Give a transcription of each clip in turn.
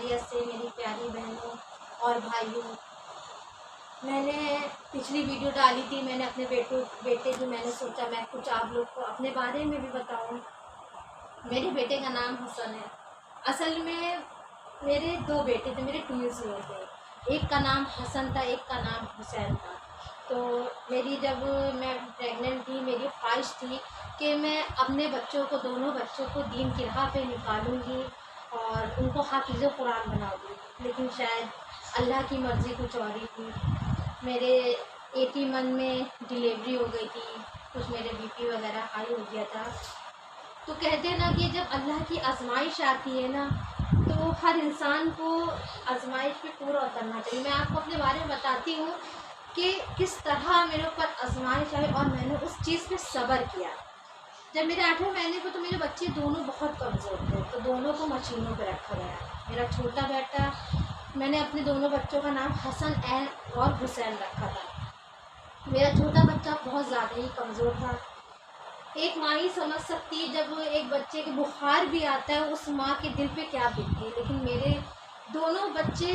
خیریت سے میری پیاری بہنوں اور بھائیوں. میں نے پچھلی ویڈیو ڈالی تھی، میں نے اپنے بیٹے کی میں نے سوچا میں کچھ آپ لوگ کو اپنے بارے میں بھی بتاؤں. میرے بیٹے کا نام حسن ہے. اصل میں میرے 2 بیٹے تھے، میرے ٹوینس ہوئے تھے. ایک کا نام حسن تھا، ایک کا نام حسین تھا. تو میری جب میں پریگننٹ تھی، میری خواہش تھی کہ میں اپنے بچوں کو، دونوں بچوں کو دین کی راہ پہ نکالوں گی اور ان کو حافظ قرآن بناؤں گی. لیکن شاید اللہ کی مرضی کچھ اور ہی تھی. میرے 80 منتھ میں ڈیلیوری ہو گئی تھی. کچھ میرے بی پی وغیرہ ہائی ہو گیا تھا. تو کہتے ہیں نا کہ جب اللہ کی آزمائش آتی ہے نا، تو ہر انسان کو آزمائش پہ پورا اترنا چاہیے. میں آپ کو اپنے بارے میں بتاتی ہوں کہ کس طرح میرے اوپر آزمائش آئی اور میں نے اس چیز پہ صبر کیا. جب میرے 8ویں مہینے کو تو میرے بچے دونوں بہت کمزور تھے، تو دونوں کو مشینوں پہ رکھا گیا. میرا چھوٹا بیٹا، میں نے اپنے دونوں بچوں کا نام حسن اور حسین رکھا تھا. میرا چھوٹا بچہ بہت زیادہ ہی کمزور تھا. ایک ماں ہی سمجھ سکتی ہے جب ایک بچے کے بخار بھی آتا ہے اس ماں کے دل پہ کیا بیتتی ہے. لیکن میرے دونوں بچے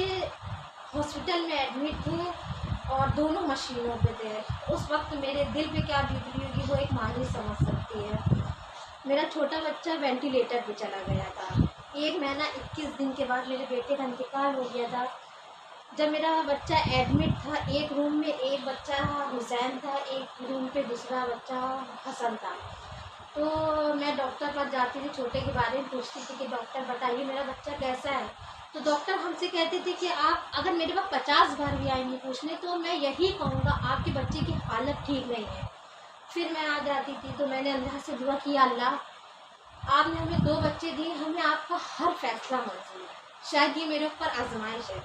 ہاسپٹل میں ایڈمٹ تھے اور دونوں مشینوں پہ تھے. اس وقت میرے دل پہ کیا بیت رہی ہوگی وہ ایک ماں ہی سمجھ سکتی ہے. میرا چھوٹا بچہ وینٹیلیٹر پہ چلا گیا تھا. 1 مہینہ 21 دن کے بعد میرے بیٹے کا انتقال ہو گیا تھا. جب میرا بچہ ایڈمٹ تھا، ایک روم میں ایک بچہ حسین تھا، ایک روم پہ دوسرا بچہ حسن تھا. تو میں ڈاکٹر پاس جاتی تھی، چھوٹے کے بارے میں پوچھتی تھی کہ ڈاکٹر بتائیے میرا بچہ کیسا ہے. تو ڈاکٹر ہم سے کہتے تھے کہ آپ اگر میرے پاس 50 بار بھی آئیں گے پوچھنے تو میں یہی کہوں گا آپ کے بچے کی حالت ٹھیک نہیں ہے. پھر میں آ جاتی تھی تو میں نے اللہ سے دعا کیا، اللہ آپ نے ہمیں 2 بچے دیے، ہمیں آپ کا ہر فیصلہ منظور ہے. شاید یہ میرے اوپر آزمائش ہے.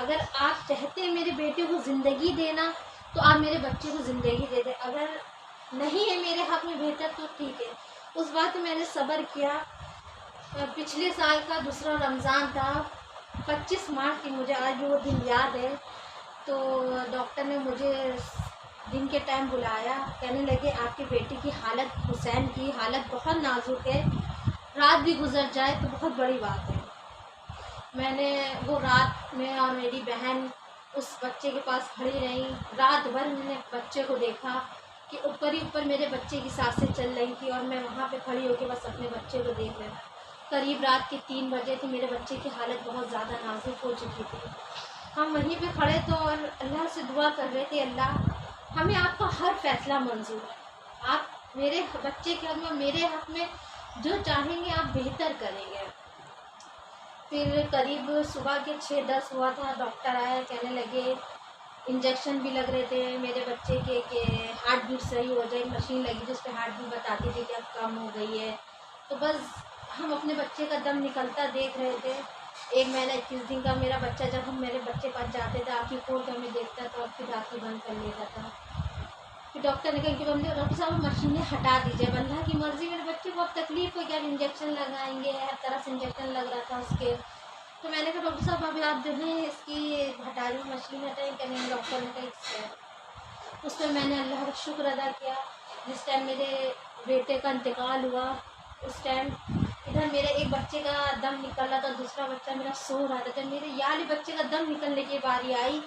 اگر آپ چاہتے ہیں میرے بیٹے کو زندگی دینا تو آپ میرے بچے کو زندگی دے دیں، اگر نہیں ہے میرے حق میں بہتر تو ٹھیک ہے. اس بات میں نے صبر کیا. پچھلے سال کا دوسرا رمضان تھا، 25 مارچ کی، مجھے آج بھی وہ دن یاد ہے. تو ڈاکٹر نے مجھے دن کے ٹائم بلایا، کہنے لگے آپ کے بیٹے کی حالت، حسین کی حالت بہت نازک ہے، رات بھی گزر جائے تو بہت بڑی بات ہے. میں نے وہ رات میں اور میری بہن اس بچے کے پاس کھڑی رہی. رات بھر میں نے بچے کو دیکھا کہ اوپر ہی اوپر میرے بچے کی سانسیں چل رہی تھی اور میں وہاں پہ کھڑی ہو کے بس اپنے بچے کو دیکھ رہی. قریب رات کے 3 بجے تھے. میرے بچے کی حالت بہت زیادہ نازک ہو چکی تھی. ہم وہیں پہ کھڑے تو اور اللہ سے دعا کر رہے تھے، اللہ ہمیں آپ کا ہر فیصلہ منظور ہے، آپ میرے بچے کے حق میں، میرے حق میں جو چاہیں گے آپ بہتر کریں گے. پھر قریب صبح کے 6:10 ہوا تھا. ڈاکٹر آئے، کہنے لگے انجیکشن بھی لگ رہے تھے میرے بچے کے کہ ہارٹ بیٹ صحیح ہو جائے. مشین لگی جس پہ ہارٹ بیٹ بتاتی تھی کہ اب کم ہو گئی ہے. تو بس ہم اپنے بچے کا دم نکلتا دیکھ رہے تھے. 1 مہینہ 21 دن کا میرا بچہ، جب ہم میرے بچے پاس جاتے تھے آنکھیں کھول کے ہمیں دیکھتا تھا اور پھر آنکھیں بند کر لیتا تھا. پھر ڈاکٹر نے کہا کہ ڈاکٹر صاحب مشینیں ہٹا دیجیے. اب اللہ کی مرضی، میرے بچے کو اب تکلیف ہو گیا، انجیکشن لگائیں گے، ہر طرح سے انجیکشن لگ رہا تھا اس کے. تو میں نے کہا ڈاکٹر صاحب ابھی آپ جو ہیں اس کی ہٹا رہی مشین ہٹائیں. کہ نہیں، ڈاکٹر نے کہا اس پہ میں نے اللہ کا شکر ادا کیا. جس ٹائم میرے بیٹے کا انتقال ہوا اس ٹائم ادھر میرے ایک بچے کا دم نکل رہا تھا، دوسرا بچہ میرا سو رہا تھا. جب میرے یالی بچے کا دم نکلنے کی باری آئی،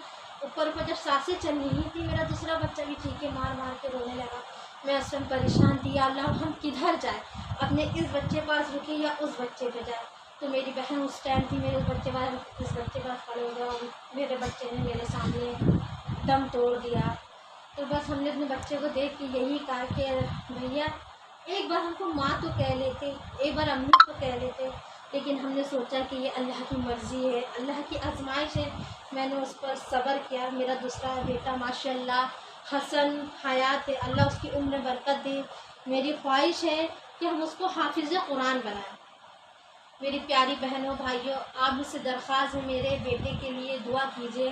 اوپر جب سانسیں چل رہی تھی، میرا دوسرا بچہ بھی چیخے مار مار کے رونے لگا. میں اس ٹائم پریشان تھی، یا اللہ ہم کدھر جائیں، اپنے اس بچے پاس رکے یا اس بچے پہ جائیں. تو میری بہن اس ٹائم تھی، میرے اس بچے پاس کھڑے ہو گئے اور میرے بچے نے میرے سامنے دم توڑ دیا. تو بس ہم نے اپنے بچے کو دیکھ کے یہی کہا کہ بھیا ایک بار ہم کو ماں تو کہہ لیتے، ایک بار امی تو کہہ لیتے. لیکن ہم نے سوچا کہ یہ اللہ کی مرضی ہے، اللہ کی آزمائش ہے. میں نے اس پر صبر کیا. میرا دوسرا بیٹا ماشاء اللہ حسن حیات ہے، اللہ اس کی عمر برکت دے. میری خواہش ہے کہ ہم اس کو حافظ قرآن بنائیں. میری پیاری بہنوں بھائیوں، آپ مجھ سے درخواست ہے میرے بیٹے کے لیے دعا کیجیے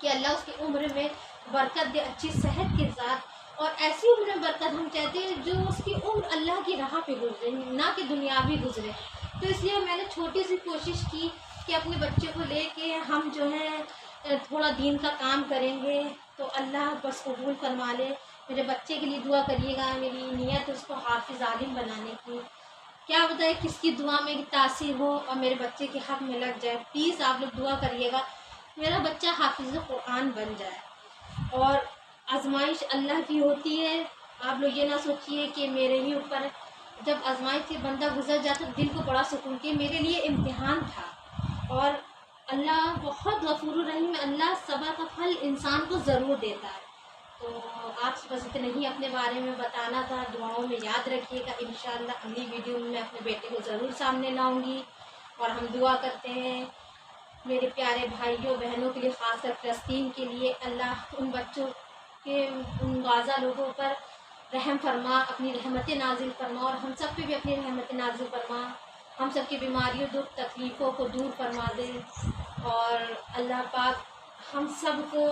کہ اللہ اس کی عمر میں برکت دے، اچھی صحت کے ساتھ، اور ایسی عمر میں برکت ہم چاہتے ہیں جو اس کی عمر اللہ کی راہ پہ گزرے، نہ کہ دنیاوی گزرے. تو اس لیے میں نے چھوٹی سی کوشش کی کہ اپنے بچے کو لے کے ہم جو ہے تھوڑا دین کا کام کریں گے تو اللہ بس قبول فرما لے. میرے بچے کے لیے دعا کریے گا. میری نیت اس کو حافظ عالم بنانے کی. کیا بتائے کس کی دعا میں تاثیر ہو اور میرے بچے کے حق میں لگ جائے. پلیز آپ لوگ دعا کریے گا میرا بچہ حافظ قرآن بن جائے. اور آزمائش اللہ کی ہوتی ہے، آپ لوگ یہ نہ سوچیے کہ میرے ہی اوپر ہے. جب آزمائش سے بندہ گزر جاتا ہے دل کو بڑا سکون کہ میرے لیے امتحان تھا. اور اللہ بہت غفور الرحیم ہے، اللہ صبر کا پھل انسان کو ضرور دیتا ہے. تو آپ سے بس اتنا ہی اپنے بارے میں بتانا تھا. دعاؤں میں یاد رکھیے گا. انشاءاللہ اگلی ویڈیو میں اپنے بیٹے کو ضرور سامنے لاؤں گی. اور ہم دعا کرتے ہیں میرے پیارے بھائیوں بہنوں کے لیے، خاص کر فلسطین کے لیے. اللہ ان بچوں کے، ان غازہ لوگوں پر رحم فرما، اپنی رحمت نازل فرما، اور ہم سب پہ بھی اپنی رحمت نازل فرما. ہم سب کی بیماریوں دکھ تکلیفوں کو دور فرما دے. اور اللہ پاک ہم سب کو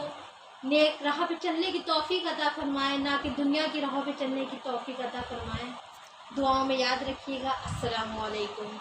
نیک راہ پہ چلنے کی توفیق عطا فرمائے، نہ کہ دنیا کی راہوں پہ چلنے کی توفیق عطا فرمائے. دعاؤں میں یاد رکھیے گا. السلام علیکم.